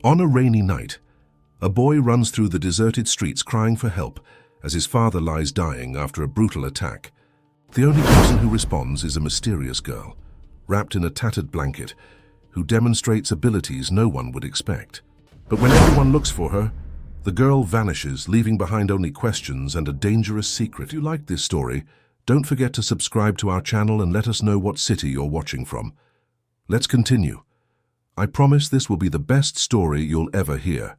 On a rainy night, a boy runs through the deserted streets crying for help as his father lies dying after a brutal attack. The only person who responds is a mysterious girl, wrapped in a tattered blanket, who demonstrates abilities no one would expect. But when everyone looks for her, the girl vanishes, leaving behind only questions and a dangerous secret. If you like this story, don't forget to subscribe to our channel and let us know what city you're watching from. Let's continue. I promise this will be the best story you'll ever hear.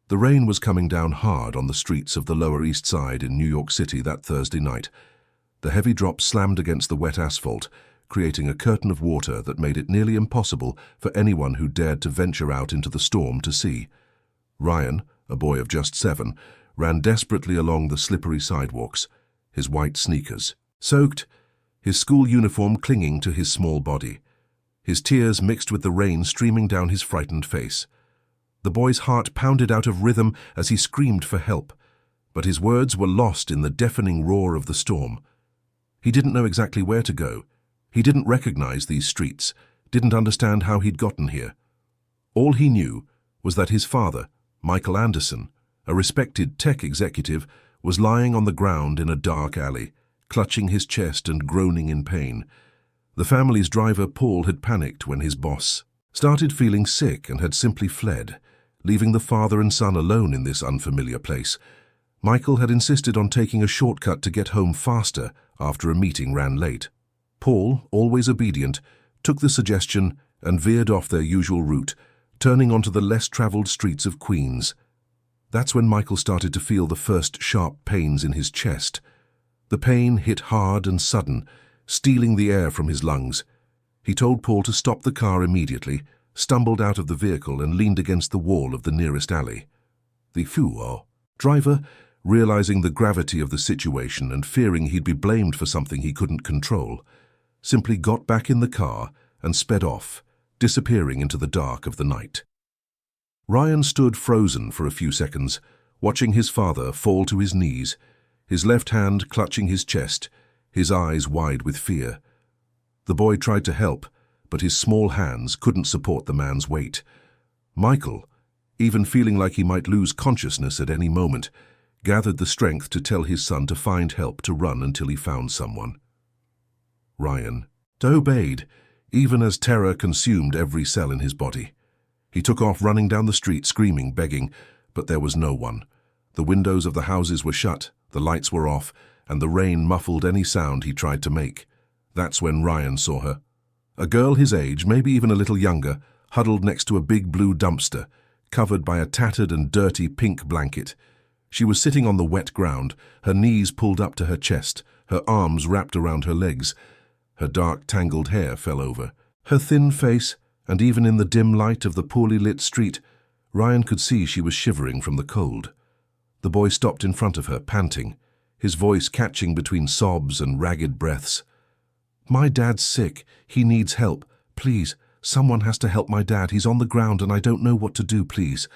The rain was coming down hard on the streets of the Lower East Side in New York City that Thursday night. The heavy drops slammed against the wet asphalt, creating a curtain of water that made it nearly impossible for anyone who dared to venture out into the storm to see. Ryan, a boy of just 7, ran desperately along the slippery sidewalks, his white sneakers soaked, his school uniform clinging to his small body. His tears mixed with the rain streaming down his frightened face. The boy's heart pounded out of rhythm as he screamed for help, but his words were lost in the deafening roar of the storm. He didn't know exactly where to go. He didn't recognize these streets, didn't understand how he'd gotten here. All he knew was that his father, Michael Anderson, a respected tech executive, was lying on the ground in a dark alley, clutching his chest and groaning in pain. The family's driver, Paul, had panicked when his boss started feeling sick and had simply fled, leaving the father and son alone in this unfamiliar place. Michael had insisted on taking a shortcut to get home faster after a meeting ran late. Paul, always obedient, took the suggestion and veered off their usual route, turning onto the less-traveled streets of Queens. That's when Michael started to feel the first sharp pains in his chest. The pain hit hard and sudden, stealing the air from his lungs. He told Paul to stop the car immediately, stumbled out of the vehicle and leaned against the wall of the nearest alley. The driver, realizing the gravity of the situation and fearing he'd be blamed for something he couldn't control, simply got back in the car and sped off, disappearing into the dark of the night. Ryan stood frozen for a few seconds, watching his father fall to his knees, his left hand clutching his chest, his eyes wide with fear. The boy tried to help, but his small hands couldn't support the man's weight. Michael, even feeling like he might lose consciousness at any moment, gathered the strength to tell his son to find help, to run until he found someone. Ryan obeyed, even as terror consumed every cell in his body. He took off running down the street, screaming, begging, but there was no one. The windows of the houses were shut, the lights were off, and the rain muffled any sound he tried to make. That's when Ryan saw her. A girl his age, maybe even a little younger, huddled next to a big blue dumpster, covered by a tattered and dirty pink blanket. She was sitting on the wet ground, her knees pulled up to her chest, her arms wrapped around her legs. Her dark, tangled hair fell over her thin face, and even in the dim light of the poorly lit street, Ryan could see she was shivering from the cold. The boy stopped in front of her, panting, his voice catching between sobs and ragged breaths. "My dad's sick. He needs help. Please, someone has to help my dad. He's on the ground and I don't know what to do, please."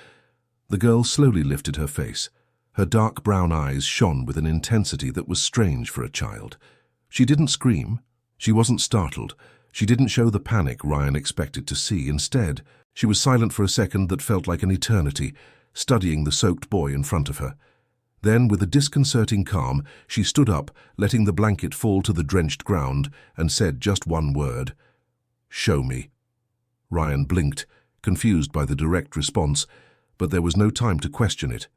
The girl slowly lifted her face. Her dark brown eyes shone with an intensity that was strange for a child. She didn't scream. She wasn't startled. She didn't show the panic Ryan expected to see. Instead, she was silent for a second that felt like an eternity, studying the soaked boy in front of her. Then, with a disconcerting calm, she stood up, letting the blanket fall to the drenched ground, and said just one word: "Show me." Ryan blinked, confused by the direct response, but there was no time to question it.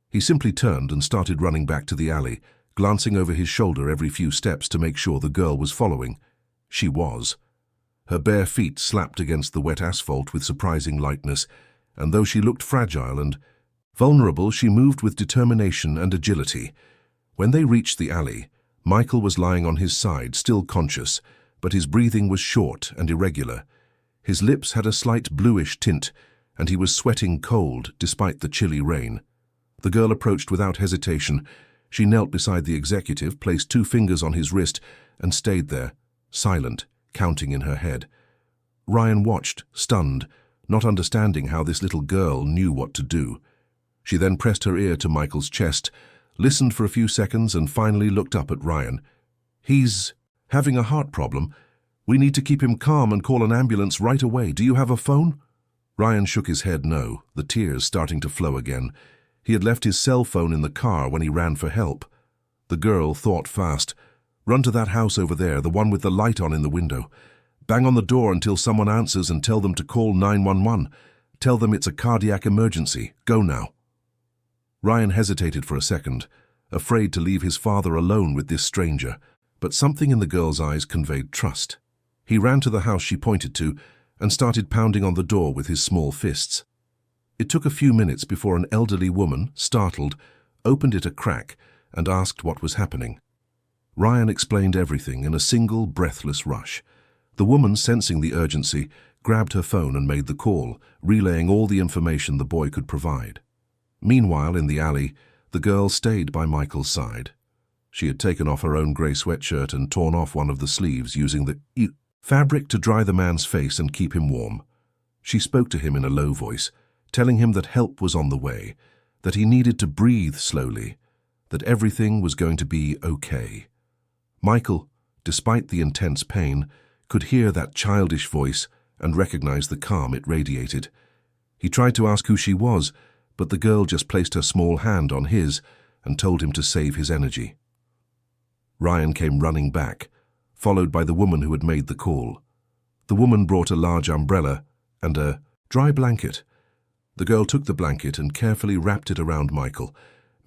He simply turned and started running back to the alley, glancing over his shoulder every few steps to make sure the girl was following. She was. Her bare feet slapped against the wet asphalt with surprising lightness, and though she looked fragile and vulnerable, she moved with determination and agility. When they reached the alley, Michael was lying on his side, still conscious, but his breathing was short and irregular. His lips had a slight bluish tint, and he was sweating cold despite the chilly rain. The girl approached without hesitation. She knelt beside the executive, placed 2 fingers on his wrist, and stayed there, silent, counting in her head. Ryan watched, stunned, not understanding how this little girl knew what to do. She then pressed her ear to Michael's chest, listened for a few seconds, and finally looked up at Ryan. "He's having a heart problem. We need to keep him calm and call an ambulance right away. Do you have a phone?" Ryan shook his head no, the tears starting to flow again. He had left his cell phone in the car when he ran for help. The girl thought fast. Run to that house over there, the one with the light on in the window. Bang on the door until someone answers and tell them to call 911. Tell them it's a cardiac emergency. Go now. Ryan hesitated for a second, afraid to leave his father alone with this stranger, but something in the girl's eyes conveyed trust. He ran to the house she pointed to and started pounding on the door with his small fists. It took a few minutes before an elderly woman, startled, opened it a crack and asked what was happening. Ryan explained everything in a single, breathless rush. The woman, sensing the urgency, grabbed her phone and made the call, relaying all the information the boy could provide. Meanwhile, in the alley, the girl stayed by Michael's side. She had taken off her own grey sweatshirt and torn off one of the sleeves, using the fabric to dry the man's face and keep him warm. She spoke to him in a low voice, telling him that help was on the way, that he needed to breathe slowly, that everything was going to be okay. Michael, despite the intense pain, could hear that childish voice and recognize the calm it radiated. He tried to ask who she was, but the girl just placed her small hand on his and told him to save his energy. Ryan came running back, followed by the woman who had made the call. The woman brought a large umbrella and a dry blanket. The girl took the blanket and carefully wrapped it around Michael,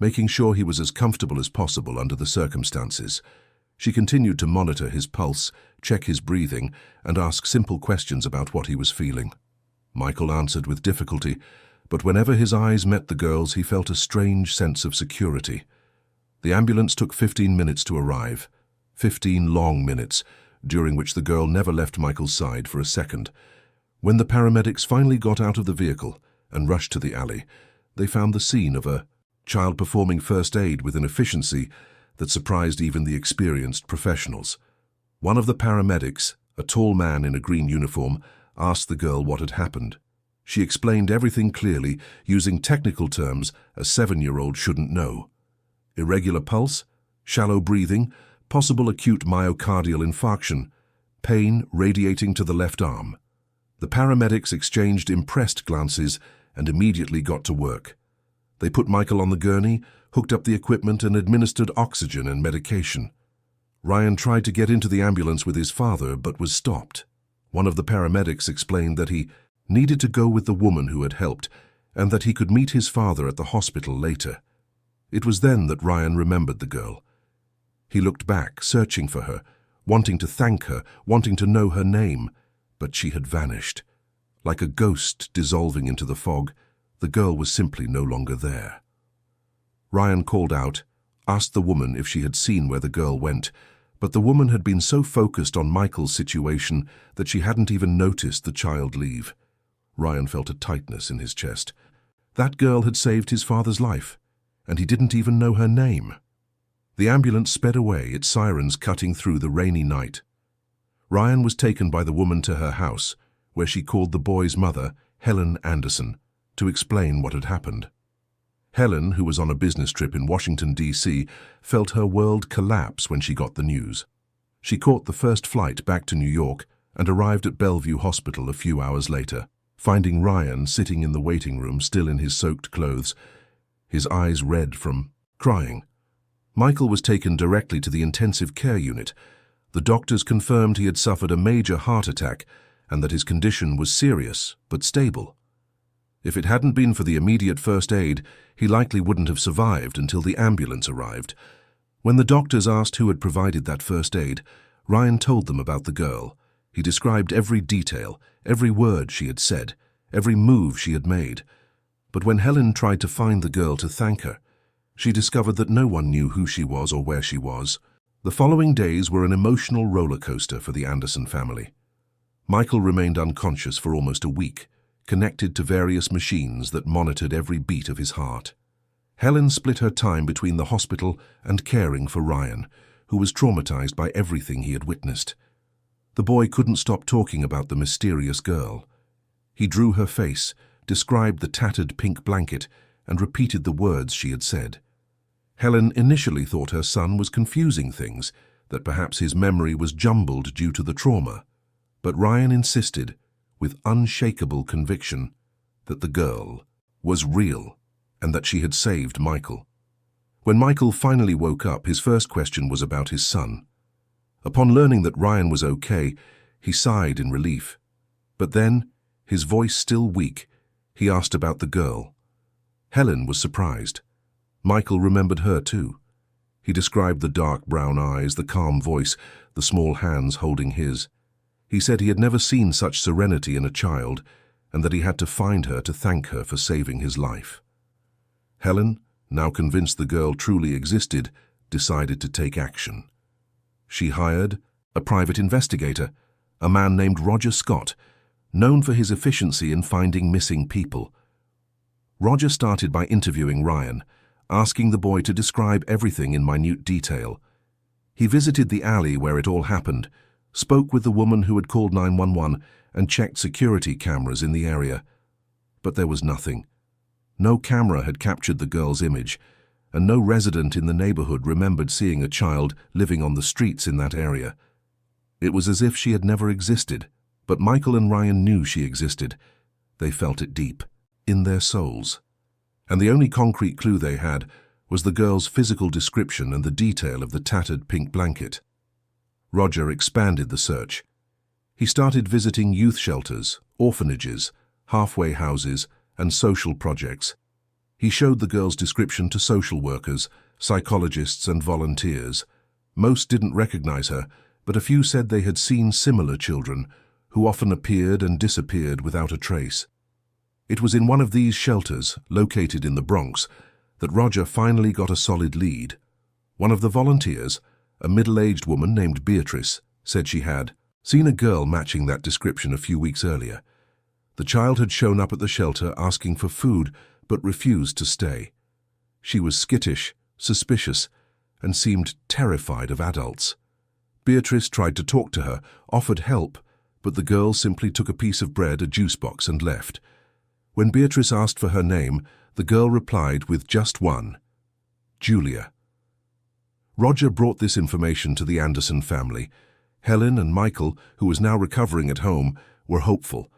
making sure he was as comfortable as possible under the circumstances. She continued to monitor his pulse, check his breathing, and ask simple questions about what he was feeling. Michael answered with difficulty, but whenever his eyes met the girl's, he felt a strange sense of security. The ambulance took 15 minutes to arrive, 15 long minutes, during which the girl never left Michael's side for a second. When the paramedics finally got out of the vehicle and rushed to the alley, they found the scene of a child performing first aid with an efficiency that surprised even the experienced professionals. One of the paramedics, a tall man in a green uniform, asked the girl what had happened. She explained everything clearly, using technical terms a 7-year-old shouldn't know. Irregular pulse, shallow breathing, possible acute myocardial infarction, pain radiating to the left arm. The paramedics exchanged impressed glances and immediately got to work. They put Michael on the gurney, hooked up the equipment and administered oxygen and medication. Ryan tried to get into the ambulance with his father but was stopped. One of the paramedics explained that he needed to go with the woman who had helped and that he could meet his father at the hospital later. It was then that Ryan remembered the girl. He looked back, searching for her, wanting to thank her, wanting to know her name, but she had vanished. Like a ghost dissolving into the fog, the girl was simply no longer there. Ryan called out, asked the woman if she had seen where the girl went, but the woman had been so focused on Michael's situation that she hadn't even noticed the child leave. Ryan felt a tightness in his chest. That girl had saved his father's life, and he didn't even know her name. The ambulance sped away, its sirens cutting through the rainy night. Ryan was taken by the woman to her house, where she called the boy's mother, Helen Anderson, to explain what had happened. Helen, who was on a business trip in Washington, D.C., felt her world collapse when she got the news. She caught the first flight back to New York and arrived at Bellevue Hospital a few hours later, finding Ryan sitting in the waiting room still in his soaked clothes, his eyes red from crying. Michael was taken directly to the intensive care unit. The doctors confirmed he had suffered a major heart attack and that his condition was serious but stable. If it hadn't been for the immediate first aid, he likely wouldn't have survived until the ambulance arrived. When the doctors asked who had provided that first aid, Ryan told them about the girl. He described every detail, every word she had said, every move she had made. But when Helen tried to find the girl to thank her, she discovered that no one knew who she was or where she was. The following days were an emotional roller coaster for the Anderson family. Michael remained unconscious for almost a week, connected to various machines that monitored every beat of his heart. Helen split her time between the hospital and caring for Ryan, who was traumatized by everything he had witnessed. The boy couldn't stop talking about the mysterious girl. He drew her face, described the tattered pink blanket, and repeated the words she had said. Helen initially thought her son was confusing things, that perhaps his memory was jumbled due to the trauma. But Ryan insisted, with unshakable conviction, that the girl was real and that she had saved Michael. When Michael finally woke up, his first question was about his son. Upon learning that Ryan was okay, he sighed in relief. But then, his voice still weak, he asked about the girl. Helen was surprised. Michael remembered her too. He described the dark brown eyes, the calm voice, the small hands holding his. He said he had never seen such serenity in a child, and that he had to find her to thank her for saving his life. Helen, now convinced the girl truly existed, decided to take action. She hired a private investigator, a man named Roger Scott, known for his efficiency in finding missing people. Roger started by interviewing Ryan, asking the boy to describe everything in minute detail. He visited the alley where it all happened, spoke with the woman who had called 911, and checked security cameras in the area. But there was nothing. No camera had captured the girl's image, and no resident in the neighborhood remembered seeing a child living on the streets in that area. It was as if she had never existed, but Michael and Ryan knew she existed. They felt it deep, in their souls. And the only concrete clue they had was the girl's physical description and the detail of the tattered pink blanket. Roger expanded the search. He started visiting youth shelters, orphanages, halfway houses, and social projects. He showed the girl's description to social workers, psychologists, and volunteers. Most didn't recognize her, but a few said they had seen similar children, who often appeared and disappeared without a trace. It was in one of these shelters, located in the Bronx, that Roger finally got a solid lead. One of the volunteers, a middle-aged woman named Beatrice, said she had seen a girl matching that description a few weeks earlier. The child had shown up at the shelter asking for food, but refused to stay. She was skittish, suspicious, and seemed terrified of adults. Beatrice tried to talk to her, offered help, but the girl simply took a piece of bread, a juice box, and left. When Beatrice asked for her name, the girl replied with just one: Julia. Roger brought this information to the Anderson family. Helen and Michael, who was now recovering at home, were hopeful.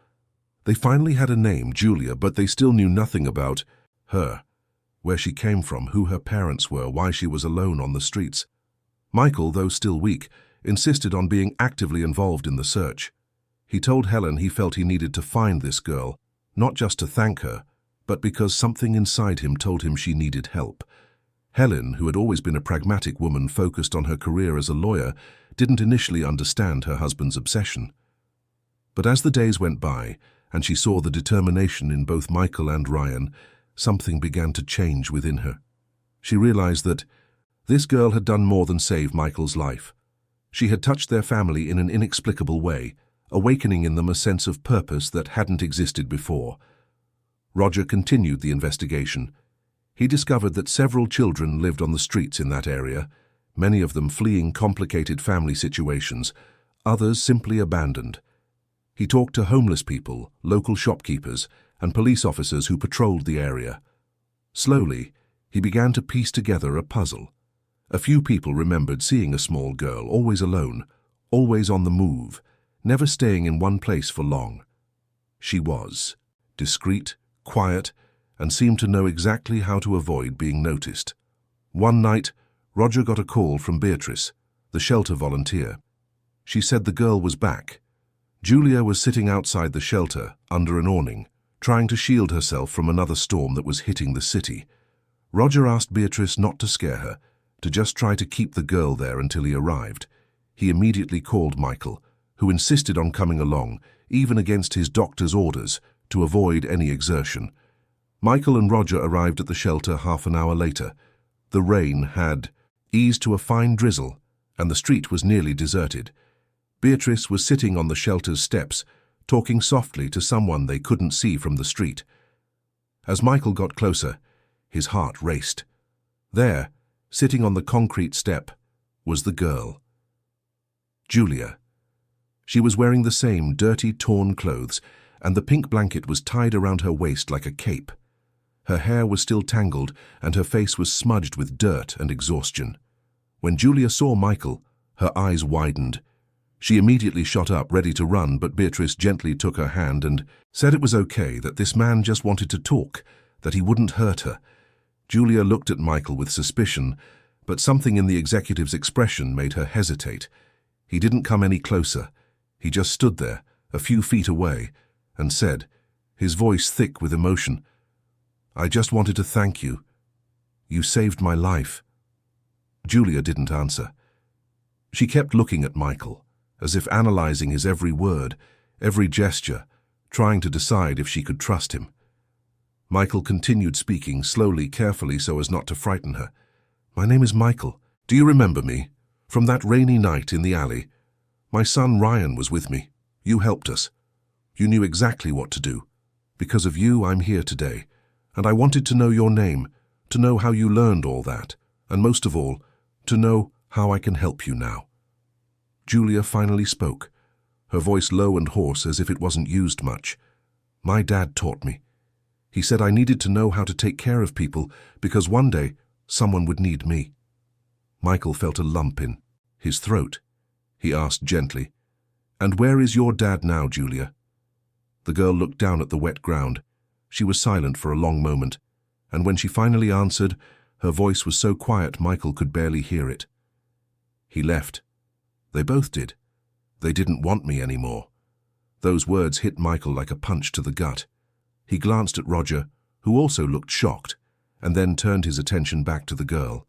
They finally had a name, Julia, but they still knew nothing about her, where she came from, who her parents were, why she was alone on the streets. Michael, though still weak, insisted on being actively involved in the search. He told Helen he felt he needed to find this girl, not just to thank her, but because something inside him told him she needed help. Helen, who had always been a pragmatic woman focused on her career as a lawyer, didn't initially understand her husband's obsession. But as the days went by, and she saw the determination in both Michael and Ryan, something began to change within her. She realized that this girl had done more than save Michael's life. She had touched their family in an inexplicable way, awakening in them a sense of purpose that hadn't existed before. Roger continued the investigation. He discovered that several children lived on the streets in that area, many of them fleeing complicated family situations, others simply abandoned. He talked to homeless people, local shopkeepers, and police officers who patrolled the area. Slowly, he began to piece together a puzzle. A few people remembered seeing a small girl, always alone, always on the move, never staying in one place for long. She was discreet, quiet, and seemed to know exactly how to avoid being noticed. One night, Roger got a call from Beatrice, the shelter volunteer. She said the girl was back. Julia was sitting outside the shelter, under an awning, trying to shield herself from another storm that was hitting the city. Roger asked Beatrice not to scare her, to just try to keep the girl there until he arrived. He immediately called Michael, who insisted on coming along, even against his doctor's orders, to avoid any exertion. Michael and Roger arrived at the shelter half an hour later. The rain had eased to a fine drizzle, and the street was nearly deserted. Beatrice was sitting on the shelter's steps, talking softly to someone they couldn't see from the street. As Michael got closer, his heart raced. There, sitting on the concrete step, was the girl. Julia. She was wearing the same dirty, torn clothes, and the pink blanket was tied around her waist like a cape. Her hair was still tangled, and her face was smudged with dirt and exhaustion. When Julia saw Michael, her eyes widened. She immediately shot up, ready to run, but Beatrice gently took her hand and said it was okay, that this man just wanted to talk, that he wouldn't hurt her. Julia looked at Michael with suspicion, but something in the executive's expression made her hesitate. He didn't come any closer. He just stood there, a few feet away, and said, his voice thick with emotion, "I just wanted to thank you. You saved my life." Julia didn't answer. She kept looking at Michael, as if analyzing his every word, every gesture, trying to decide if she could trust him. Michael continued speaking, slowly, carefully, so as not to frighten her. "My name is Michael. Do you remember me? From that rainy night in the alley? My son Ryan was with me. You helped us. You knew exactly what to do. Because of you, I'm here today. And I wanted to know your name, to know how you learned all that, and most of all, to know how I can help you now." Julia finally spoke, her voice low and hoarse as if it wasn't used much. "My dad taught me. He said I needed to know how to take care of people because one day someone would need me." Michael felt a lump in his throat. He asked gently, "And where is your dad now, Julia?" The girl looked down at the wet ground. She was silent for a long moment, and when she finally answered, her voice was so quiet Michael could barely hear it. "He left. They both did. They didn't want me anymore." Those words hit Michael like a punch to the gut. He glanced at Roger, who also looked shocked, and then turned his attention back to the girl.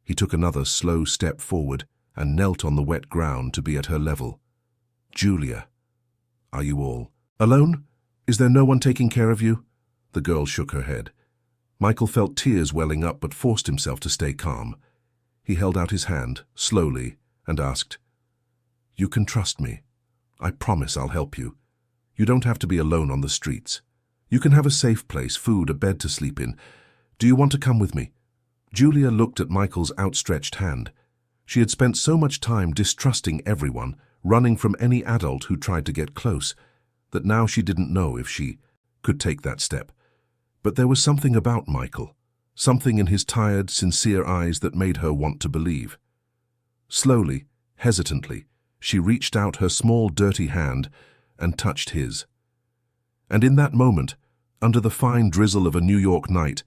He took another slow step forward and knelt on the wet ground to be at her level. "Julia, are you all alone? Is there no one taking care of you?" The girl shook her head. Michael felt tears welling up but forced himself to stay calm. He held out his hand, slowly, and asked, "You can trust me. I promise I'll help you. You don't have to be alone on the streets. You can have a safe place, food, a bed to sleep in. Do you want to come with me?" Julia looked at Michael's outstretched hand. She had spent so much time distrusting everyone, running from any adult who tried to get close, that now she didn't know if she could take that step. But there was something about Michael, something in his tired, sincere eyes that made her want to believe. Slowly, hesitantly, she reached out her small, dirty hand and touched his. And in that moment, under the fine drizzle of a New York night,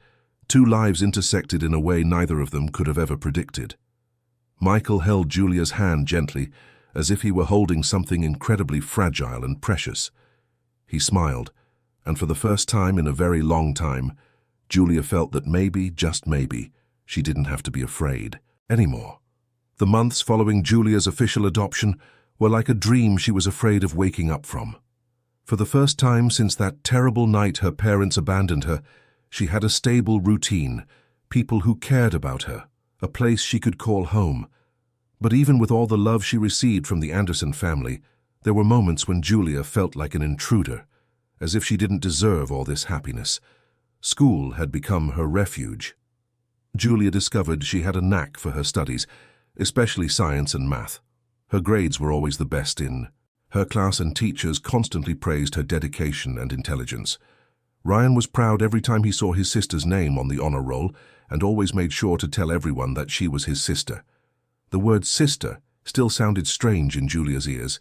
two lives intersected in a way neither of them could have ever predicted. Michael held Julia's hand gently, as if he were holding something incredibly fragile and precious. He smiled, and for the first time in a very long time, Julia felt that maybe, just maybe, she didn't have to be afraid anymore. The months following Julia's official adoption were like a dream she was afraid of waking up from. For the first time since that terrible night her parents abandoned her, she had a stable routine, people who cared about her, a place she could call home. But even with all the love she received from the Anderson family, there were moments when Julia felt like an intruder, as if she didn't deserve all this happiness. School had become her refuge. Julia discovered she had a knack for her studies, especially science and math. Her grades were always the best in her class, and teachers constantly praised her dedication and intelligence. Ryan was proud every time he saw his sister's name on the honor roll and always made sure to tell everyone that she was his sister. The word sister still sounded strange in Julia's ears,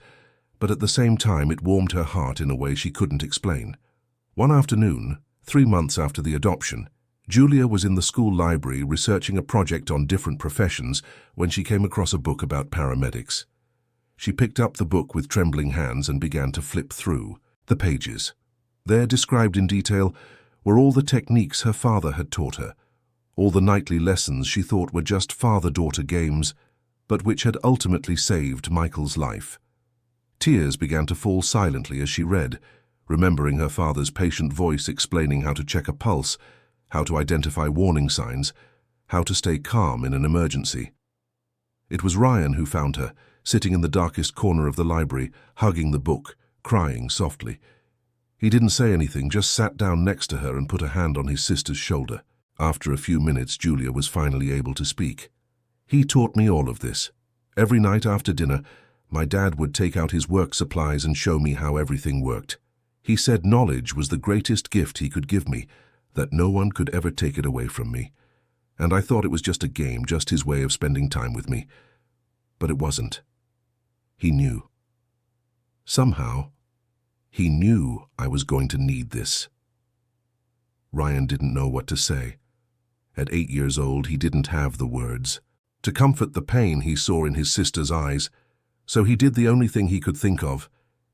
but at the same time it warmed her heart in a way she couldn't explain. One afternoon, 3 months after the adoption, Julia was in the school library researching a project on different professions when she came across a book about paramedics. She picked up the book with trembling hands and began to flip through the pages. There, described in detail, were all the techniques her father had taught her, all the nightly lessons she thought were just father-daughter games, but which had ultimately saved Michael's life. Tears began to fall silently as she read, remembering her father's patient voice explaining how to check a pulse, how to identify warning signs, how to stay calm in an emergency. It was Ryan who found her, sitting in the darkest corner of the library, hugging the book, crying softly. He didn't say anything, just sat down next to her and put a hand on his sister's shoulder. After a few minutes, Julia was finally able to speak. "He taught me all of this. Every night after dinner, my dad would take out his work supplies and show me how everything worked. He said knowledge was the greatest gift he could give me, that no one could ever take it away from me. And I thought it was just a game, just his way of spending time with me. But it wasn't. He knew. Somehow, he knew I was going to need this. Ryan didn't know what to say. At 8 years old, he didn't have the words to comfort the pain he saw in his sister's eyes, so he did the only thing he could think of.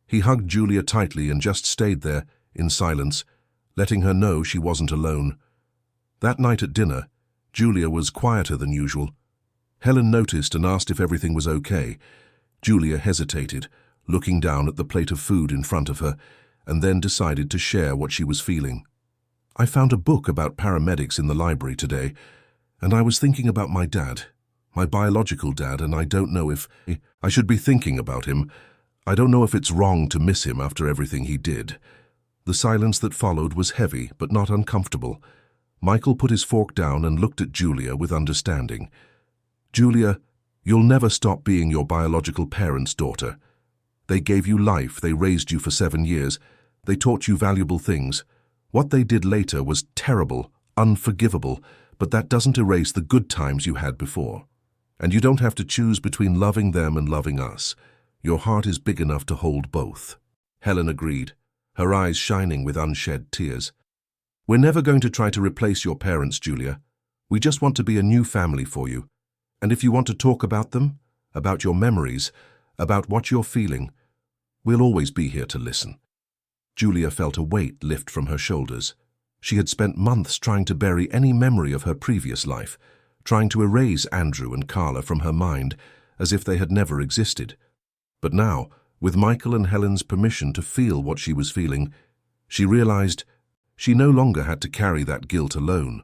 He hugged Julia tightly and just stayed there, in silence, letting her know she wasn't alone. That night at dinner, Julia was quieter than usual. Helen noticed and asked if everything was okay. Julia hesitated, looking down at the plate of food in front of her, and then decided to share what she was feeling. "I found a book about paramedics in the library today, and I was thinking about my dad, my biological dad, and I don't know if I should be thinking about him. I don't know if it's wrong to miss him after everything he did." The silence that followed was heavy but not uncomfortable. Michael put his fork down and looked at Julia with understanding. "Julia, you'll never stop being your biological parents' daughter. They gave you life, they raised you for 7 years, they taught you valuable things. What they did later was terrible, unforgivable, but that doesn't erase the good times you had before. And you don't have to choose between loving them and loving us. Your heart is big enough to hold both." Helen agreed, her eyes shining with unshed tears. "We're never going to try to replace your parents, Julia. We just want to be a new family for you. And if you want to talk about them, about your memories, about what you're feeling, we'll always be here to listen." Julia felt a weight lift from her shoulders. She had spent months trying to bury any memory of her previous life, trying to erase Andrew and Carla from her mind as if they had never existed. But now, with Michael and Helen's permission to feel what she was feeling, she realized she no longer had to carry that guilt alone.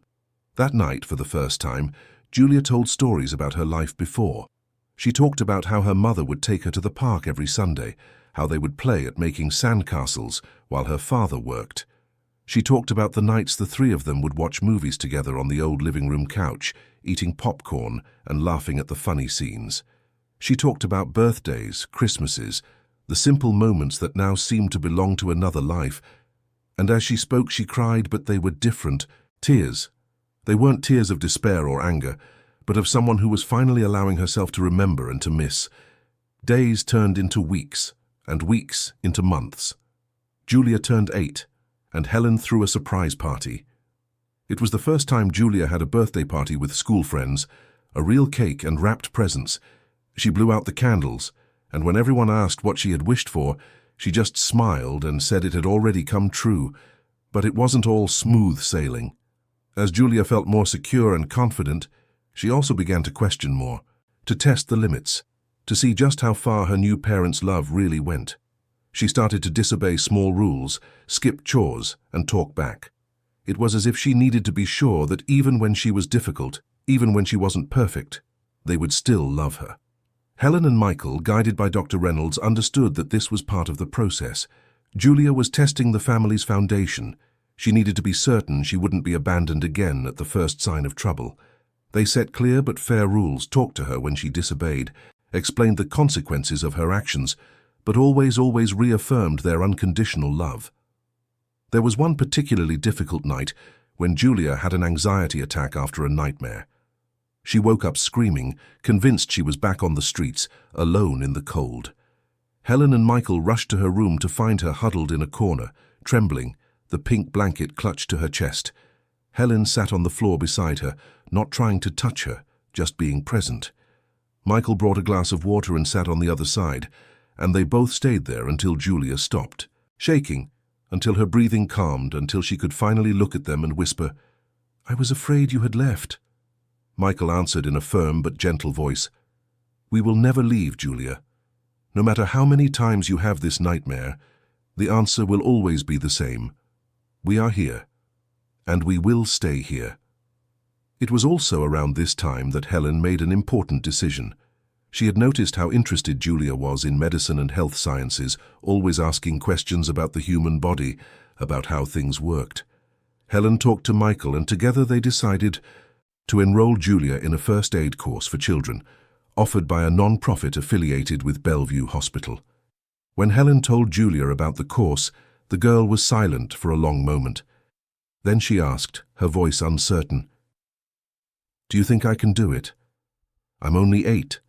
That night, for the first time, Julia told stories about her life before. She talked about how her mother would take her to the park every Sunday, how they would play at making sandcastles while her father worked. She talked about the nights the three of them would watch movies together on the old living room couch, eating popcorn and laughing at the funny scenes. She talked about birthdays, Christmases, the simple moments that now seemed to belong to another life. And as she spoke, she cried, but they were different. Tears. They weren't tears of despair or anger, but of someone who was finally allowing herself to remember and to miss. Days turned into weeks, and weeks into months. Julia turned 8, and Helen threw a surprise party. It was the first time Julia had a birthday party with school friends, a real cake and wrapped presents. She blew out the candles, and when everyone asked what she had wished for, she just smiled and said it had already come true. But it wasn't all smooth sailing. As Julia felt more secure and confident, she also began to question more, to test the limits, to see just how far her new parents' love really went. She started to disobey small rules, skip chores, and talk back. It was as if she needed to be sure that even when she was difficult, even when she wasn't perfect, they would still love her. Helen and Michael, guided by Dr. Reynolds, understood that this was part of the process. Julia was testing the family's foundation. She needed to be certain she wouldn't be abandoned again at the first sign of trouble. They set clear but fair rules, talked to her when she disobeyed, explained the consequences of her actions, but always reaffirmed their unconditional love. There was one particularly difficult night when Julia had an anxiety attack after a nightmare. She woke up screaming, convinced she was back on the streets, alone in the cold. Helen and Michael rushed to her room to find her huddled in a corner, trembling, the pink blanket clutched to her chest. Helen sat on the floor beside her, not trying to touch her, just being present. Michael brought a glass of water and sat on the other side, and they both stayed there until Julia stopped, shaking, until her breathing calmed, until she could finally look at them and whisper, "I was afraid you had left." Michael answered in a firm but gentle voice, "We will never leave, Julia. No matter how many times you have this nightmare, the answer will always be the same. We are here, and we will stay here." It was also around this time that Helen made an important decision. She had noticed how interested Julia was in medicine and health sciences, always asking questions about the human body, about how things worked. Helen talked to Michael, and together they decided to enroll Julia in a first aid course for children, offered by a non-profit affiliated with Bellevue Hospital. When Helen told Julia about the course, the girl was silent for a long moment. Then she asked, her voice uncertain, "Do you think I can do it? I'm only 8.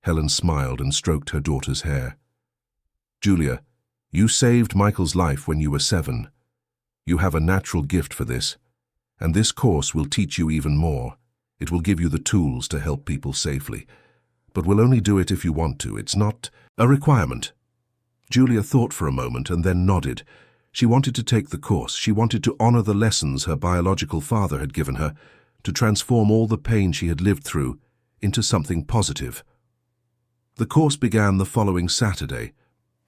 Helen smiled and stroked her daughter's hair. Julia, you saved Michael's life when you were 7. You have a natural gift for this, and this course will teach you even more. It will give you the tools to help people safely. But we'll only do it if you want to. It's not a requirement. Julia thought for a moment and then nodded. She wanted to take the course. She wanted to honor the lessons her biological father had given her, to transform all the pain she had lived through into something positive. The course began the following Saturday.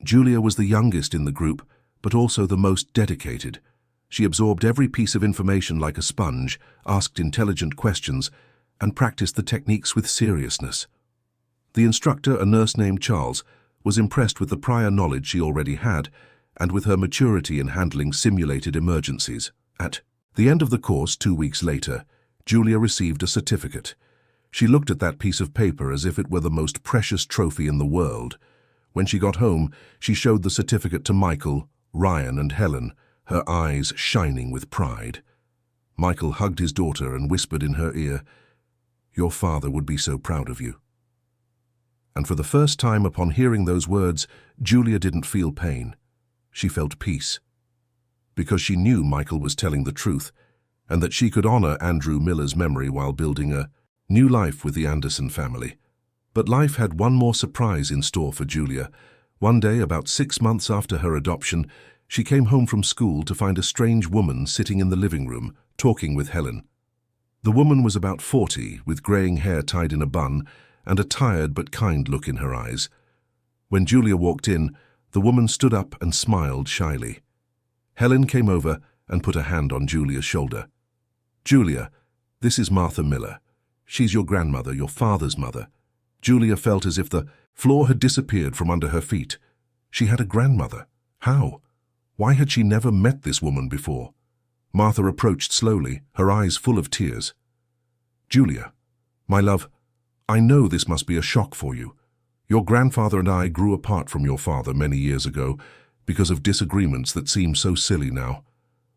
Julia was the youngest in the group, but also the most dedicated. She absorbed every piece of information like a sponge, asked intelligent questions, and practiced the techniques with seriousness. The instructor, a nurse named Charles, was impressed with the prior knowledge she already had and with her maturity in handling simulated emergencies. At the end of the course, 2 weeks later, Julia received a certificate. She looked at that piece of paper as if it were the most precious trophy in the world. When she got home, she showed the certificate to Michael, Ryan, and Helen, her eyes shining with pride. Michael hugged his daughter and whispered in her ear, "Your father would be so proud of you." And for the first time upon hearing those words, Julia didn't feel pain. She felt peace. Because she knew Michael was telling the truth, and that she could honor Andrew Miller's memory while building a new life with the Anderson family. But life had one more surprise in store for Julia. One day, about 6 months after her adoption, she came home from school to find a strange woman sitting in the living room, talking with Helen. The woman was about 40, with graying hair tied in a bun, and a tired but kind look in her eyes. When Julia walked in, the woman stood up and smiled shyly. Helen came over and put a hand on Julia's shoulder. "Julia, this is Martha Miller. She's your grandmother, your father's mother." Julia felt as if the floor had disappeared from under her feet. She had a grandmother. How? Why had she never met this woman before? Martha approached slowly, her eyes full of tears. "Julia, my love, I know this must be a shock for you. Your grandfather and I grew apart from your father many years ago because of disagreements that seem so silly now.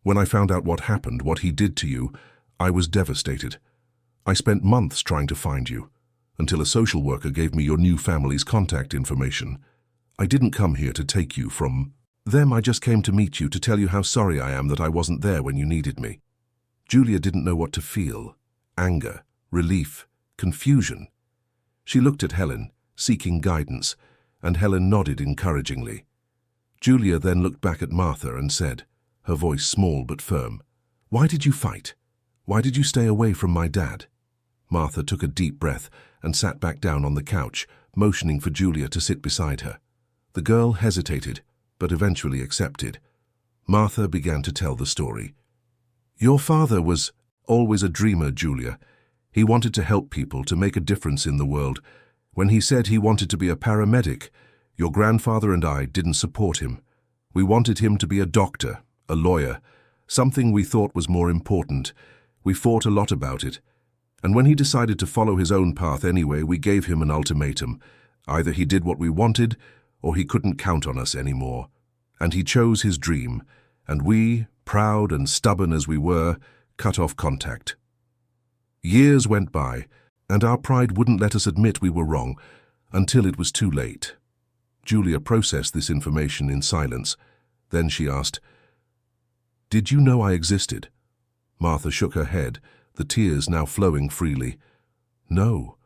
When I found out what happened, what he did to you, I was devastated. I spent months trying to find you, until a social worker gave me your new family's contact information. I didn't come here to take you from them. I just came to meet you, to tell you how sorry I am that I wasn't there when you needed me." Julia didn't know what to feel. Anger, relief, confusion. She looked at Helen, seeking guidance, and Helen nodded encouragingly. Julia then looked back at Martha and said, her voice small but firm, "Why did you fight? Why did you stay away from my dad?" Martha took a deep breath and sat back down on the couch, motioning for Julia to sit beside her. The girl hesitated, but eventually accepted. Martha began to tell the story. "Your father was always a dreamer, Julia. He wanted to help people, to make a difference in the world. When he said he wanted to be a paramedic, your grandfather and I didn't support him. We wanted him to be a doctor, a lawyer, something we thought was more important. We fought a lot about it. And when he decided to follow his own path anyway, we gave him an ultimatum. Either he did what we wanted, or he couldn't count on us anymore. And he chose his dream, and we, proud and stubborn as we were, cut off contact. Years went by, and our pride wouldn't let us admit we were wrong, until it was too late." Julia processed this information in silence. Then she asked, "Did you know I existed?" Martha shook her head, the tears now flowing freely. "No,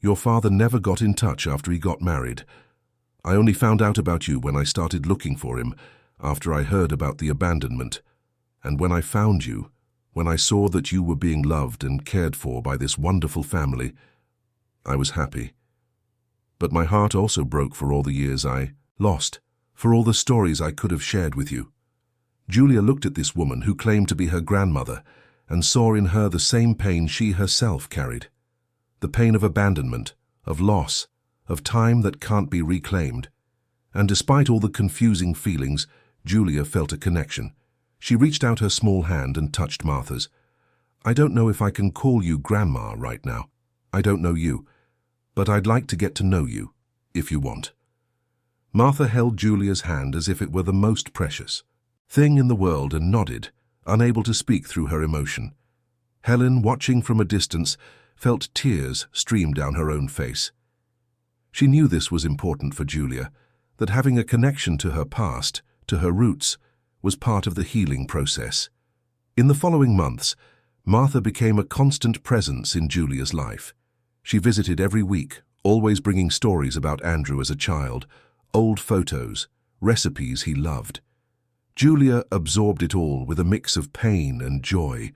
your father never got in touch after he got married. I only found out about you when I started looking for him, after I heard about the abandonment. And when I found you, when I saw that you were being loved and cared for by this wonderful family, I was happy. But my heart also broke for all the years I lost, for all the stories I could have shared with you." Julia looked at this woman who claimed to be her grandmother and saw in her the same pain she herself carried. The pain of abandonment, of loss, of time that can't be reclaimed. And despite all the confusing feelings, Julia felt a connection. She reached out her small hand and touched Martha's. "I don't know if I can call you Grandma right now. I don't know you, but I'd like to get to know you, if you want." Martha held Julia's hand as if it were the most precious thing in the world and nodded, unable to speak through her emotion. Helen, watching from a distance, felt tears stream down her own face. She knew this was important for Julia, that having a connection to her past, to her roots, was part of the healing process. In the following months, Martha became a constant presence in Julia's life. She visited every week, always bringing stories about Andrew as a child, old photos, recipes he loved. Julia absorbed it all with a mix of pain and joy,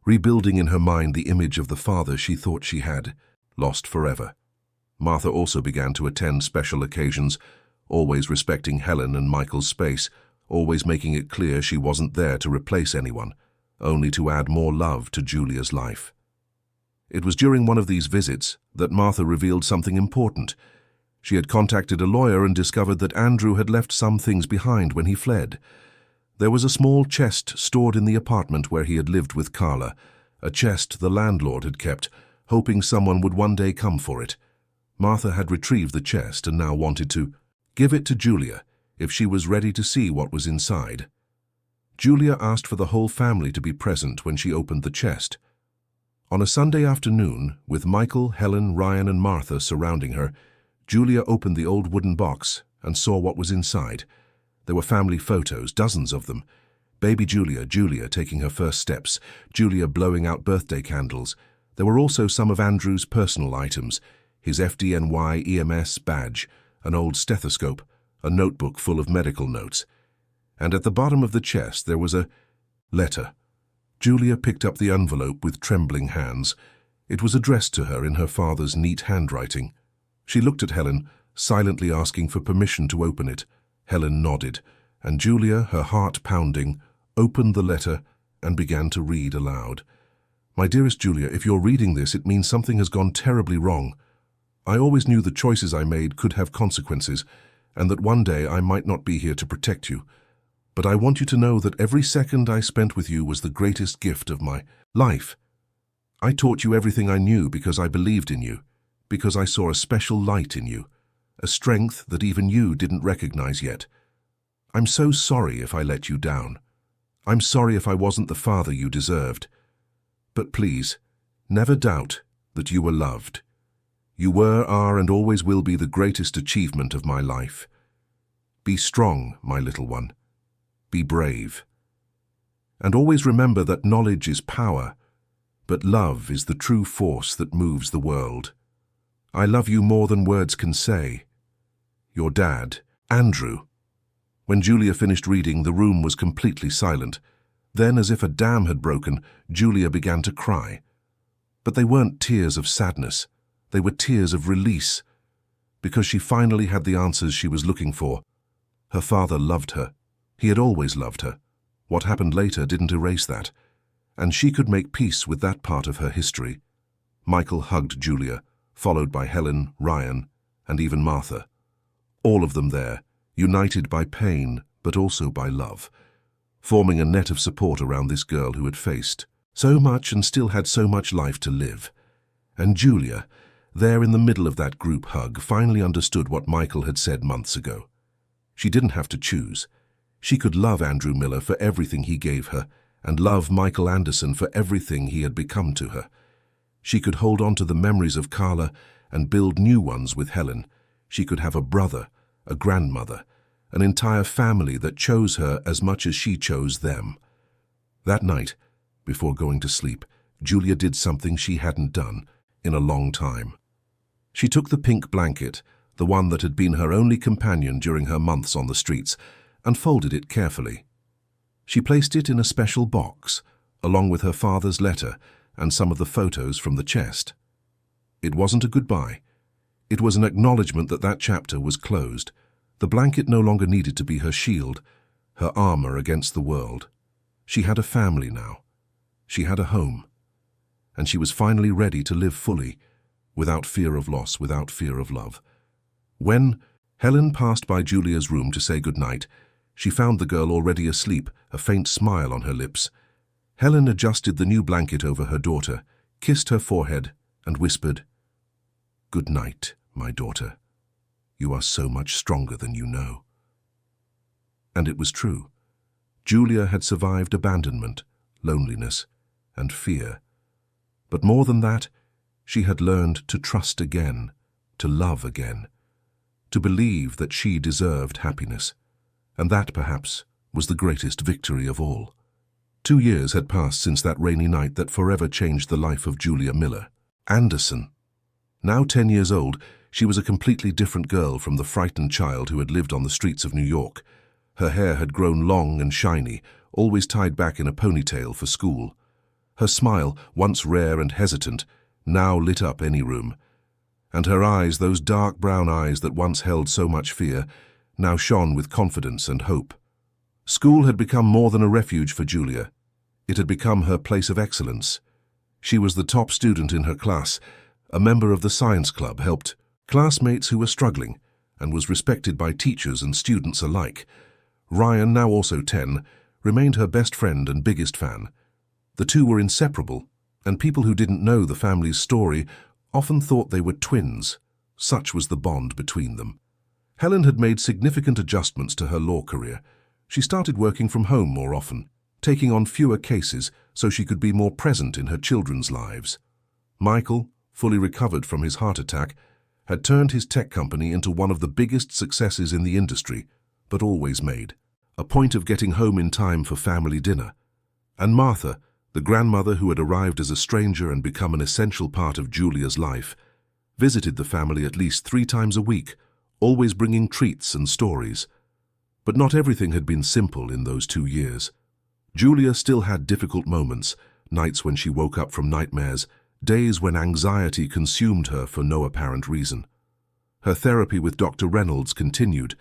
rebuilding in her mind the image of the father she thought she had, lost forever. Martha also began to attend special occasions, always respecting Helen and Michael's space, always making it clear she wasn't there to replace anyone, only to add more love to Julia's life. It was during one of these visits that Martha revealed something important. She had contacted a lawyer and discovered that Andrew had left some things behind when he fled. There was a small chest stored in the apartment where he had lived with Carla, a chest the landlord had kept, hoping someone would one day come for it. Martha had retrieved the chest and now wanted to give it to Julia if she was ready to see what was inside. Julia asked for the whole family to be present when she opened the chest. On a Sunday afternoon, with Michael, Helen, Ryan, and Martha surrounding her, Julia opened the old wooden box and saw what was inside. There were family photos, dozens of them. Baby Julia taking her first steps, Julia blowing out birthday candles. There were also some of Andrew's personal items, his FDNY EMS badge, an old stethoscope, a notebook full of medical notes. And at the bottom of the chest there was a letter. Julia picked up the envelope with trembling hands. It was addressed to her in her father's neat handwriting. She looked at Helen, silently asking for permission to open it. Helen nodded, and Julia, her heart pounding, opened the letter and began to read aloud. "My dearest Julia, if you're reading this, it means something has gone terribly wrong. I always knew the choices I made could have consequences, and that one day I might not be here to protect you. But I want you to know that every second I spent with you was the greatest gift of my life. I taught you everything I knew because I believed in you, because I saw a special light in you, a strength that even you didn't recognize yet. I'm so sorry if I let you down. I'm sorry if I wasn't the father you deserved. But please, never doubt that you were loved. You were, are, and always will be the greatest achievement of my life. Be strong, my little one. Be brave. And always remember that knowledge is power, but love is the true force that moves the world. I love you more than words can say. Your dad, Andrew." When Julia finished reading, the room was completely silent. Then, as if a dam had broken, Julia began to cry. But they weren't tears of sadness. They were tears of release, because she finally had the answers she was looking for. Her father loved her. He had always loved her. What happened later didn't erase that, and she could make peace with that part of her history. Michael hugged Julia, followed by Helen, Ryan, and even Martha. All of them there, united by pain, but also by love, forming a net of support around this girl who had faced so much and still had so much life to live. And Julia, there in the middle of that group hug, finally understood what Michael had said months ago. She didn't have to choose. She could love Andrew Miller for everything he gave her, and love Michael Anderson for everything he had become to her. She could hold on to the memories of Carla and build new ones with Helen. She could have a brother, a grandmother, an entire family that chose her as much as she chose them. That night, before going to sleep, Julia did something she hadn't done in a long time. She took the pink blanket, the one that had been her only companion during her months on the streets, and folded it carefully. She placed it in a special box, along with her father's letter and some of the photos from the chest. It wasn't a goodbye. It was an acknowledgement that that chapter was closed. The blanket no longer needed to be her shield, her armor against the world. She had a family now. She had a home. And she was finally ready to live fully, without fear of loss, without fear of love. When Helen passed by Julia's room to say goodnight, she found the girl already asleep, a faint smile on her lips. Helen adjusted the new blanket over her daughter, kissed her forehead, and whispered, "Good night, my daughter. You are so much stronger than you know." And it was true. Julia had survived abandonment, loneliness, and fear. But more than that, she had learned to trust again, to love again. to believe that she deserved happiness. And that, perhaps, was the greatest victory of all. 2 years had passed since that rainy night that forever changed the life of Julia Miller. Anderson. Now 10 years old, she was a completely different girl from the frightened child who had lived on the streets of New York. Her hair had grown long and shiny, always tied back in a ponytail for school. Her smile, once rare and hesitant, now lit up any room. And her eyes, those dark brown eyes that once held so much fear, now shone with confidence and hope. School had become more than a refuge for Julia. It had become her place of excellence. She was the top student in her class, a member of the science club, helped classmates who were struggling, and was respected by teachers and students alike. Ryan, now also 10, remained her best friend and biggest fan. The two were inseparable, and people who didn't know the family's story often thought they were twins. Such was the bond between them. Helen had made significant adjustments to her law career. She started working from home more often, taking on fewer cases so she could be more present in her children's lives. Michael, fully recovered from his heart attack, had turned his tech company into one of the biggest successes in the industry, but always made a point of getting home in time for family dinner. And Martha, the grandmother who had arrived as a stranger and become an essential part of Julia's life, visited the family at least 3 times a week, always bringing treats and stories. But not everything had been simple in those 2 years. Julia still had difficult moments, nights when she woke up from nightmares, days when anxiety consumed her for no apparent reason. Her therapy with Dr. Reynolds continued,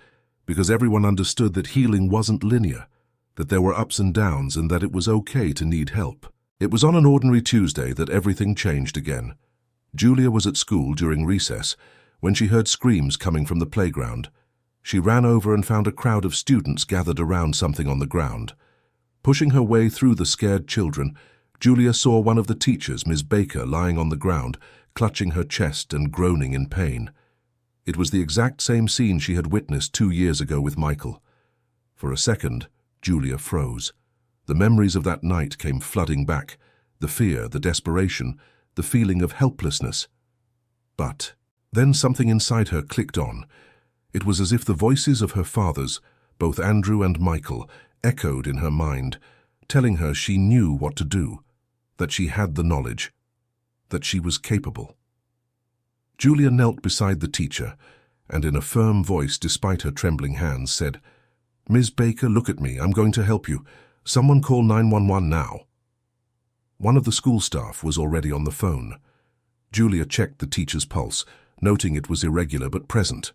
because everyone understood that healing wasn't linear, that there were ups and downs, and that it was okay to need help. It was on an ordinary Tuesday that everything changed again. Julia was at school during recess when she heard screams coming from the playground. She ran over and found a crowd of students gathered around something on the ground. Pushing her way through the scared children, Julia saw one of the teachers, Ms. Baker, lying on the ground, clutching her chest and groaning in pain. It was the exact same scene she had witnessed 2 years ago with Michael. For a second, Julia froze. The memories of that night came flooding back, the fear, the desperation, the feeling of helplessness. But then something inside her clicked on. It was as if the voices of her fathers, both Andrew and Michael, echoed in her mind, telling her she knew what to do, that she had the knowledge, that she was capable. Julia knelt beside the teacher, and in a firm voice, despite her trembling hands, said, "Ms. Baker, look at me. I'm going to help you. Someone call 911 now." One of the school staff was already on the phone. Julia checked the teacher's pulse, noting it was irregular but present.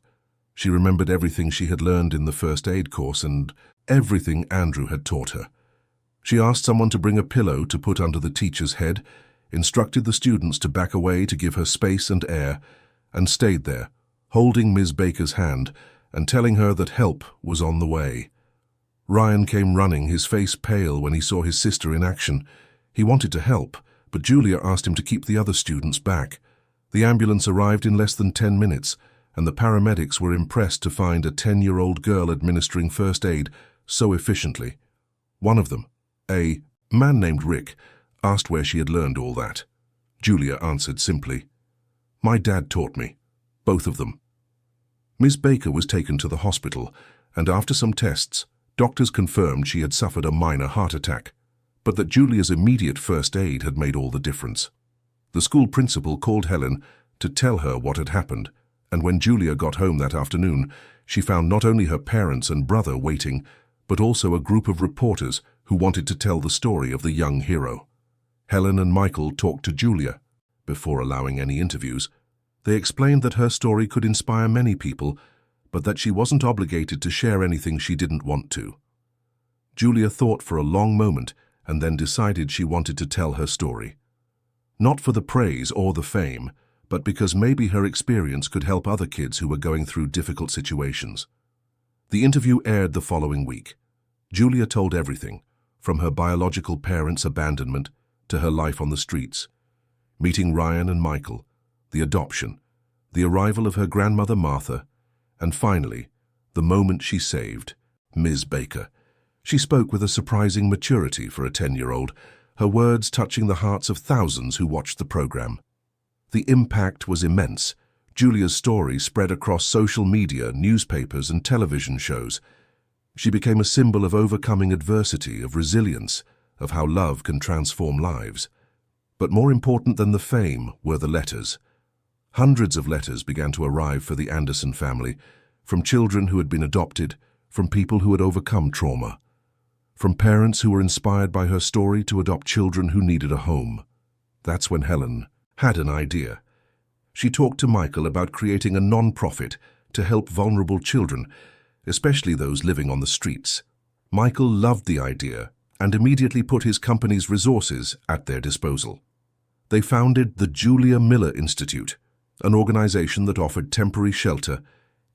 She remembered everything she had learned in the first aid course and everything Andrew had taught her. She asked someone to bring a pillow to put under the teacher's head, instructed the students to back away to give her space and air, and stayed there, holding Ms. Baker's hand and telling her that help was on the way. Ryan came running, his face pale when he saw his sister in action. He wanted to help, but Julia asked him to keep the other students back. The ambulance arrived in less than 10 minutes, and the paramedics were impressed to find a 10-year-old girl administering first aid so efficiently. One of them, a man named Rick, asked where she had learned all that. Julia answered simply, "My dad taught me, both of them." Miss Baker was taken to the hospital, and after some tests, doctors confirmed she had suffered a minor heart attack, but that Julia's immediate first aid had made all the difference. The school principal called Helen to tell her what had happened, and when Julia got home that afternoon, she found not only her parents and brother waiting, but also a group of reporters who wanted to tell the story of the young hero. Helen and Michael talked to Julia. Before allowing any interviews, they explained that her story could inspire many people, but that she wasn't obligated to share anything she didn't want to. Julia thought for a long moment and then decided she wanted to tell her story. Not for the praise or the fame, but because maybe her experience could help other kids who were going through difficult situations. The interview aired the following week. Julia told everything, from her biological parents' abandonment to her life on the streets, meeting Ryan and Michael, the adoption, the arrival of her grandmother Martha, and finally, the moment she saved, Ms. Baker. She spoke with a surprising maturity for a 10-year-old, her words touching the hearts of thousands who watched the program. The impact was immense. Julia's story spread across social media, newspapers, and television shows. She became a symbol of overcoming adversity, of resilience, of how love can transform lives. But more important than the fame were the letters. Hundreds of letters began to arrive for the Anderson family, from children who had been adopted, from people who had overcome trauma, from parents who were inspired by her story to adopt children who needed a home. That's when Helen had an idea. She talked to Michael about creating a non-profit to help vulnerable children, especially those living on the streets. Michael loved the idea and immediately put his company's resources at their disposal. They founded the Julia Miller Institute, an organization that offered temporary shelter,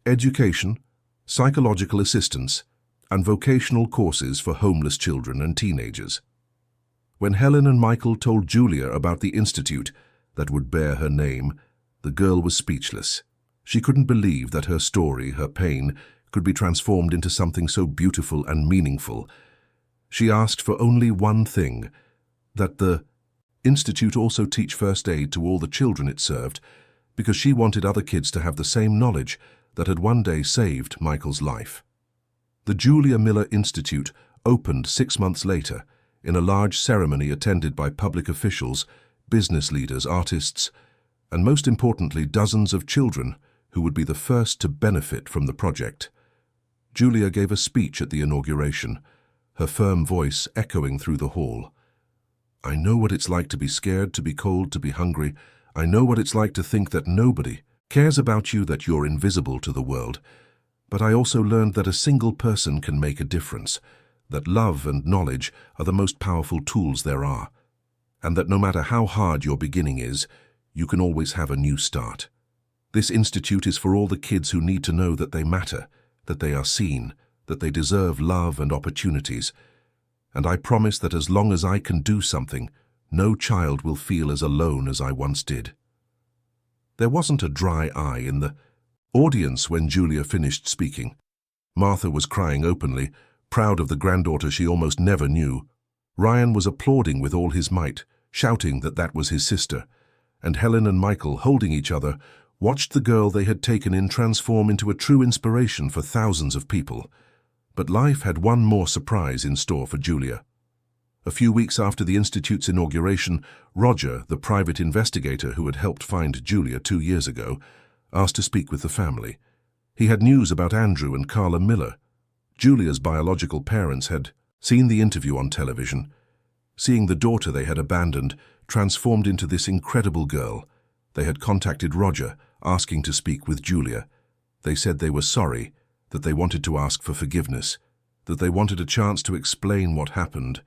education, psychological assistance, and vocational courses for homeless children and teenagers. When Helen and Michael told Julia about the institute that would bear her name, the girl was speechless. She couldn't believe that her story, her pain, could be transformed into something so beautiful and meaningful. She asked for only one thing, that the institute also teach first aid to all the children it served, because she wanted other kids to have the same knowledge that had one day saved Michael's life. The Julia Miller Institute opened 6 months later in a large ceremony attended by public officials, business leaders, artists, and most importantly, dozens of children who would be the first to benefit from the project. Julia gave a speech at the inauguration, her firm voice echoing through the hall. "I know what it's like to be scared, to be cold, to be hungry. I know what it's like to think that nobody cares about you, that you're invisible to the world. But I also learned that a single person can make a difference, that love and knowledge are the most powerful tools there are, and that no matter how hard your beginning is, you can always have a new start. This institute is for all the kids who need to know that they matter, that they are seen, that they deserve love and opportunities. And I promise that as long as I can do something, no child will feel as alone as I once did." There wasn't a dry eye in the audience when Julia finished speaking. Martha was crying openly, proud of the granddaughter she almost never knew. Ryan was applauding with all his might, shouting that that was his sister. And Helen and Michael, holding each other, watched the girl they had taken in transform into a true inspiration for thousands of people. But life had one more surprise in store for Julia. A few weeks after the Institute's inauguration, Roger, the private investigator who had helped find Julia 2 years ago, asked to speak with the family. He had news about Andrew and Carla Miller. Julia's biological parents had seen the interview on television. Seeing the daughter they had abandoned transformed into this incredible girl, they had contacted Roger, asking to speak with Julia. They said they were sorry, that they wanted to ask for forgiveness, that they wanted a chance to explain what happened.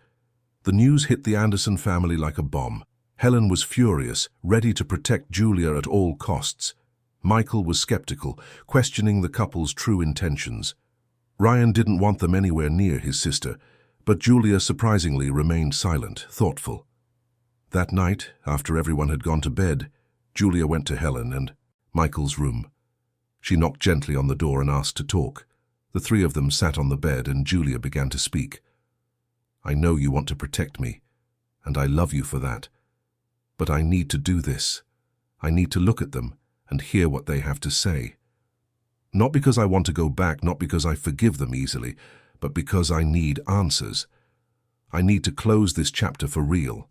The news hit the Anderson family like a bomb. Helen was furious, ready to protect Julia at all costs. Michael was skeptical, questioning the couple's true intentions. Ryan didn't want them anywhere near his sister, but Julia surprisingly remained silent, thoughtful. That night, after everyone had gone to bed, Julia went to Helen and Michael's room. She knocked gently on the door and asked to talk. The three of them sat on the bed and Julia began to speak. "I know you want to protect me, and I love you for that. But I need to do this. I need to look at them and hear what they have to say. Not because I want to go back, not because I forgive them easily, but because I need answers. I need to close this chapter for real,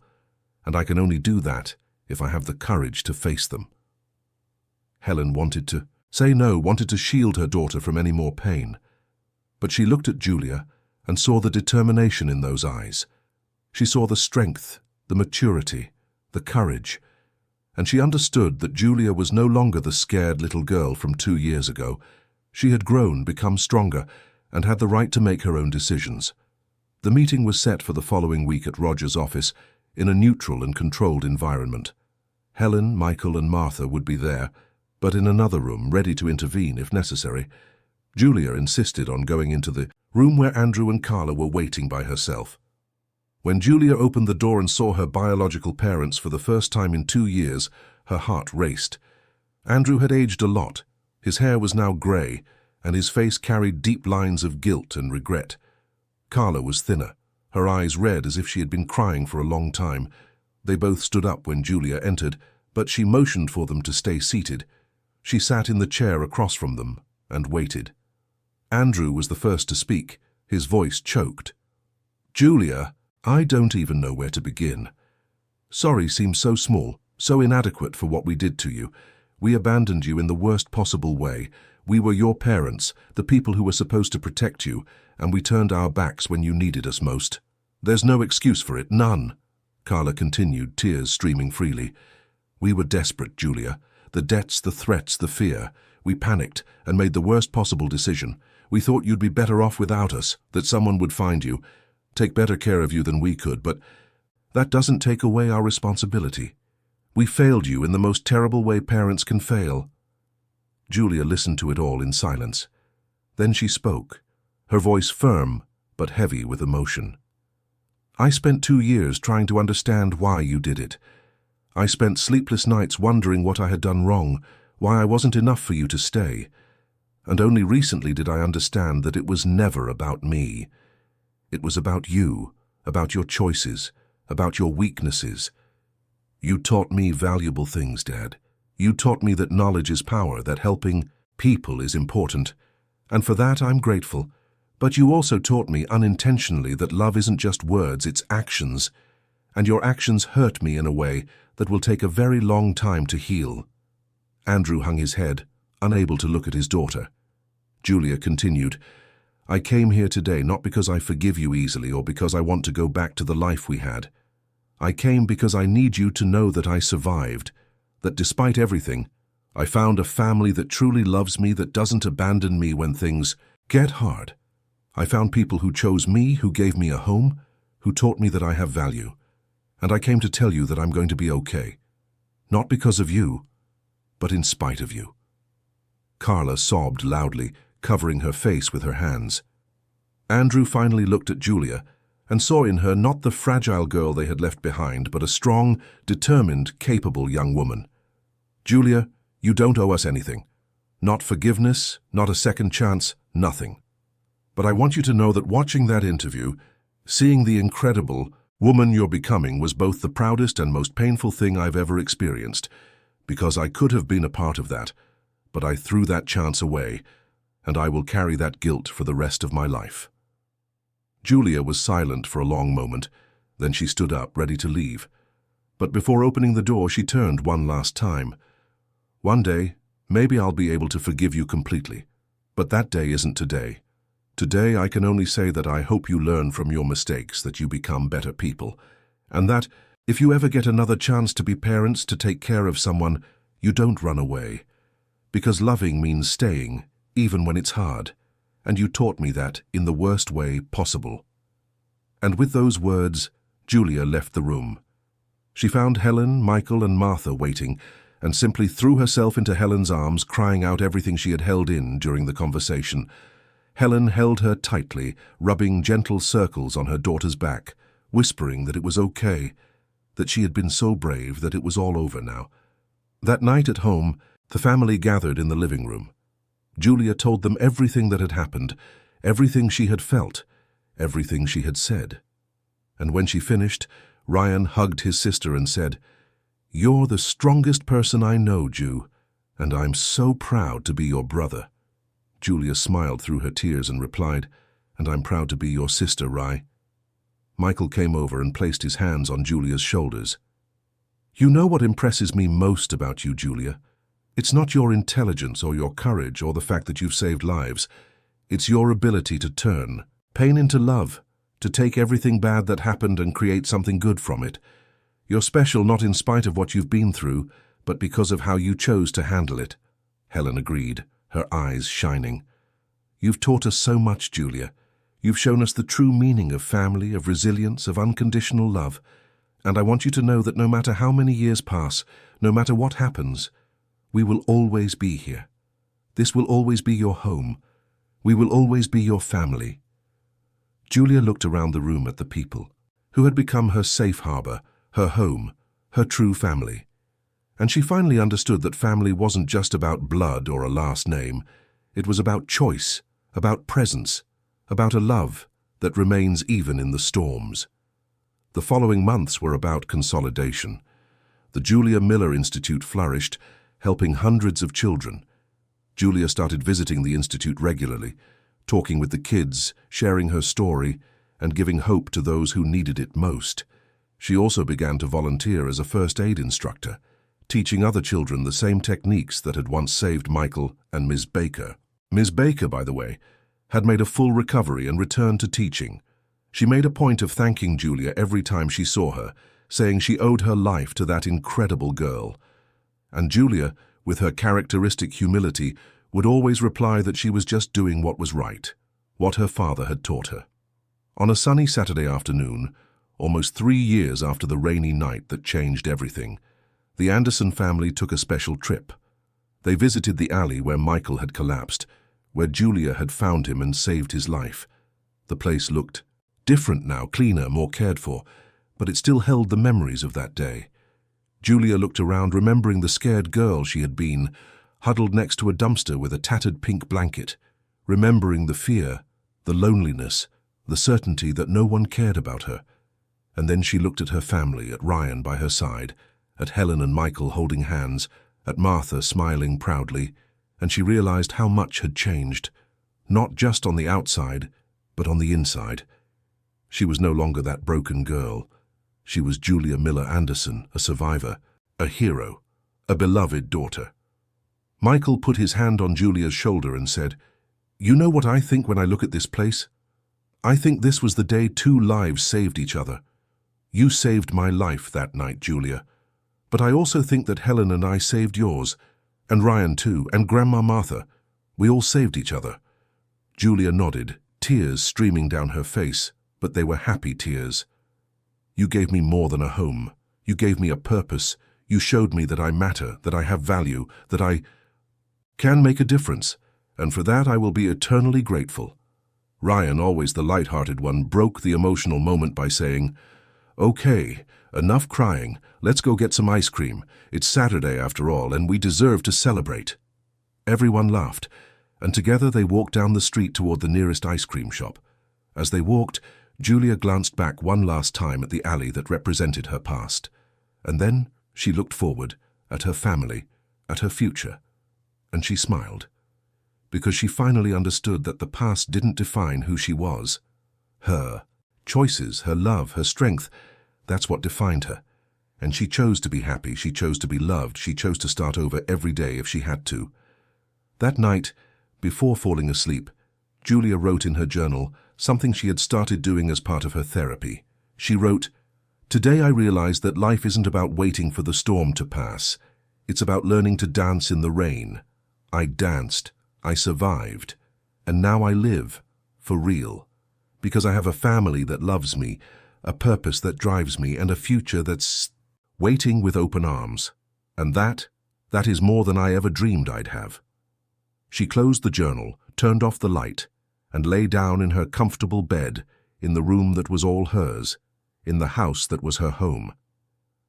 and I can only do that if I have the courage to face them." Helen wanted to say no, wanted to shield her daughter from any more pain. But she looked at Julia and saw the determination in those eyes. She saw the strength, the maturity, the courage, and she understood that Julia was no longer the scared little girl from 2 years ago. She had grown, become stronger, and had the right to make her own decisions. The meeting was set for the following week at Roger's office in a neutral and controlled environment. Helen, Michael, and Martha would be there, but in another room, ready to intervene if necessary. Julia insisted on going into the room where Andrew and Carla were waiting by herself. When Julia opened the door and saw her biological parents for the first time in 2 years, her heart raced. Andrew had aged a lot. His hair was now grey, and his face carried deep lines of guilt and regret. Carla was thinner, her eyes red as if she had been crying for a long time. They both stood up when Julia entered, but she motioned for them to stay seated. She sat in the chair across from them and waited. Andrew was the first to speak, his voice choked. "Julia, I don't even know where to begin. Sorry seems so small, so inadequate for what we did to you. We abandoned you in the worst possible way. We were your parents, the people who were supposed to protect you, and we turned our backs when you needed us most. There's no excuse for it, none." Carla continued, tears streaming freely. "We were desperate, Julia. The debts, the threats, the fear. We panicked and made the worst possible decision. We thought you'd be better off without us, that someone would find you, take better care of you than we could, but that doesn't take away our responsibility. We failed you in the most terrible way parents can fail." Julia listened to it all in silence. Then she spoke, her voice firm but heavy with emotion. "I spent 2 years trying to understand why you did it. I spent sleepless nights wondering what I had done wrong, why I wasn't enough for you to stay. And only recently did I understand that it was never about me. It was about you, about your choices, about your weaknesses. You taught me valuable things, Dad. You taught me that knowledge is power, that helping people is important. And for that I'm grateful. But you also taught me unintentionally that love isn't just words, it's actions. And your actions hurt me in a way that will take a very long time to heal." Andrew hung his head, unable to look at his daughter. Julia continued, "I came here today not because I forgive you easily or because I want to go back to the life we had. I came because I need you to know that I survived, that despite everything, I found a family that truly loves me, that doesn't abandon me when things get hard. I found people who chose me, who gave me a home, who taught me that I have value. And I came to tell you that I'm going to be okay. Not because of you, but in spite of you." Carla sobbed loudly, covering her face with her hands. Andrew finally looked at Julia and saw in her not the fragile girl they had left behind, but a strong, determined, capable young woman. "Julia, you don't owe us anything. Not forgiveness, not a second chance, nothing. But I want you to know that watching that interview, seeing the incredible woman you're becoming was both the proudest and most painful thing I've ever experienced, because I could have been a part of that, but I threw that chance away, and I will carry that guilt for the rest of my life." Julia was silent for a long moment, then she stood up, ready to leave. But before opening the door, she turned one last time. "One day, maybe I'll be able to forgive you completely, but that day isn't today. Today, I can only say that I hope you learn from your mistakes, that you become better people, and that, if you ever get another chance to be parents, to take care of someone, you don't run away. Because loving means staying, even when it's hard, and you taught me that in the worst way possible." And with those words, Julia left the room. She found Helen, Michael, and Martha waiting, and simply threw herself into Helen's arms, crying out everything she had held in during the conversation. Helen held her tightly, rubbing gentle circles on her daughter's back, whispering that it was okay, that she had been so brave, that it was all over now. That night at home, the family gathered in the living room. Julia told them everything that had happened, everything she had felt, everything she had said. And when she finished, Ryan hugged his sister and said, "You're the strongest person I know, Ju, and I'm so proud to be your brother." Julia smiled through her tears and replied, "And I'm proud to be your sister, Rai." Michael came over and placed his hands on Julia's shoulders. "You know what impresses me most about you, Julia? It's not your intelligence or your courage or the fact that you've saved lives. It's your ability to turn pain into love, to take everything bad that happened and create something good from it. You're special not in spite of what you've been through, but because of how you chose to handle it." Helen agreed, her eyes shining. "You've taught us so much, Julia. You've shown us the true meaning of family, of resilience, of unconditional love. And I want you to know that no matter how many years pass, no matter what happens, we will always be here. This will always be your home. We will always be your family." Julia looked around the room at the people, who had become her safe harbor, her home, her true family. And she finally understood that family wasn't just about blood or a last name. It was about choice, about presence, about a love that remains even in the storms. The following months were about consolidation. The Julia Miller Institute flourished, helping hundreds of children. Julia started visiting the institute regularly, talking with the kids, sharing her story, and giving hope to those who needed it most. She also began to volunteer as a first aid instructor, teaching other children the same techniques that had once saved Michael and Ms. Baker. Ms. Baker, by the way, had made a full recovery and returned to teaching. She made a point of thanking Julia every time she saw her, saying she owed her life to that incredible girl. And Julia, with her characteristic humility, would always reply that she was just doing what was right, what her father had taught her. On a sunny Saturday afternoon, almost 3 years after the rainy night that changed everything, the Anderson family took a special trip. They visited the alley where Michael had collapsed, where Julia had found him and saved his life. The place looked different now, cleaner, more cared for, but it still held the memories of that day. Julia looked around, remembering the scared girl she had been, huddled next to a dumpster with a tattered pink blanket, remembering the fear, the loneliness, the certainty that no one cared about her. And then she looked at her family, at Ryan by her side, at Helen and Michael holding hands, at Martha smiling proudly, and she realized how much had changed, not just on the outside, but on the inside. She was no longer that broken girl. She was Julia Miller Anderson, a survivor, a hero, a beloved daughter. Michael put his hand on Julia's shoulder and said, "You know what I think when I look at this place? I think this was the day 2 lives saved each other. You saved my life that night, Julia. But I also think that Helen and I saved yours, and Ryan too, and Grandma Martha. We all saved each other." Julia nodded, tears streaming down her face, but they were happy tears. "You gave me more than a home. You gave me a purpose. You showed me that I matter, that I have value, that I can make a difference, and for that I will be eternally grateful." Ryan, always the light-hearted one, broke the emotional moment by saying, "Okay, enough crying. Let's go get some ice cream. It's Saturday after all, and we deserve to celebrate." Everyone laughed, and together they walked down the street toward the nearest ice cream shop. As they walked, Julia glanced back one last time at the alley that represented her past. And then she looked forward, at her family, at her future, and she smiled, because she finally understood that the past didn't define who she was. Her choices, her love, her strength, that's what defined her. And she chose to be happy, she chose to be loved, she chose to start over every day if she had to. That night, before falling asleep, Julia wrote in her journal something she had started doing as part of her therapy. She wrote, "Today I realized that life isn't about waiting for the storm to pass. It's about learning to dance in the rain. I danced, I survived, and now I live, for real. Because I have a family that loves me, a purpose that drives me, and a future that's waiting with open arms. And that is more than I ever dreamed I'd have." She closed the journal, turned off the light, and lay down in her comfortable bed in the room that was all hers, in the house that was her home.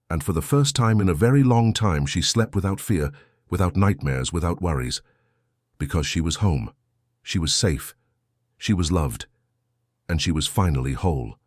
And for the first time in a very long time she slept without fear, without nightmares, without worries. Because she was home, she was safe, she was loved, and she was finally whole.